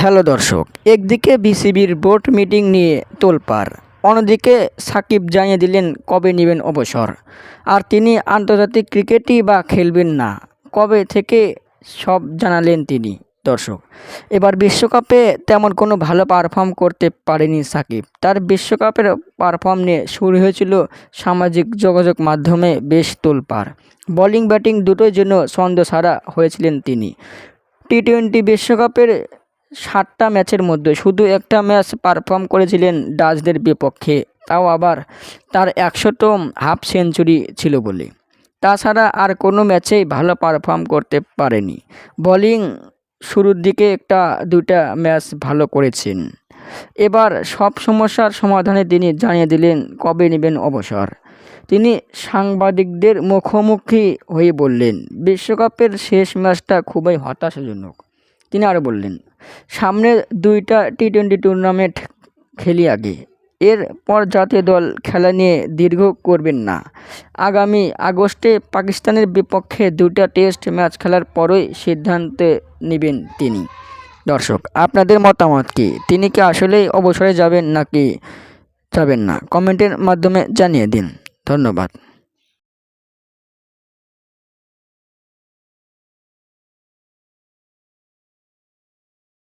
Hello দর্শক, একদিকে বিসিবির বোর্ড মিটিং নিয়ে তোলপাড়, অন্যদিকে সাকিব জানিয়ে দিলেন কবে নেবেন অবসর। আর তিনি আন্তর্জাতিক ক্রিকেটই বা খেলবেন না, কবে থেকে সব জানালেন তিনি। দর্শক, এবার বিশ্বকাপে তেমন কোনো ভালো পারফর্ম করতে পারেনি সাকিব। তার বিশ্বকাপের পারফর্ম নিয়ে শুরু হয়েছিল সামাজিক যোগাযোগ মাধ্যমে বেশ তোলপাড়। বোলিং ব্যাটিং দুটোর জন্য ছন্দছাড়া হয়েছিলেন তিনি। টি-20 বিশ্বকাপের 7টা ম্যাচের মধ্যে শুধু একটা ম্যাচ পারফর্ম করেছিলেন ডাচদের বিপক্ষে, তাও আবার তার 100তম হাফ সেঞ্চুরি ছিল বলে। তাছাড়া আর কোনো ম্যাচেই ভালো পারফর্ম করতে পারেনি। বোলিং শুরুর দিকে একটা দুইটা ম্যাচ ভালো করেছেন। এবার সব সমস্যার সমাধানে তিনি জানিয়ে দিলেন কবে নেবেন অবসর। তিনি সাংবাদিকদের মুখোমুখি হয়ে বললেন, বিশ্বকাপের শেষ ম্যাচটা খুবই হতাশাজনক। তিনি আরও বললেন, সামনে 2টা টি-20 টুর্নামেন্ট খেলি আগে, এরপর জাতীয় দল খেলা নিয়ে দীর্ঘ করবেন না। আগামী আগস্টে পাকিস্তানের বিপক্ষে 2টা টেস্ট ম্যাচ খেলার পরই সিদ্ধান্ত নেবেন তিনি। দর্শক, আপনাদের মতামত কি? তিনি কি আসলেই অবসরে যাবেন নাকি যাবেন না? কমেন্টের মাধ্যমে জানিয়ে দিন। ধন্যবাদ।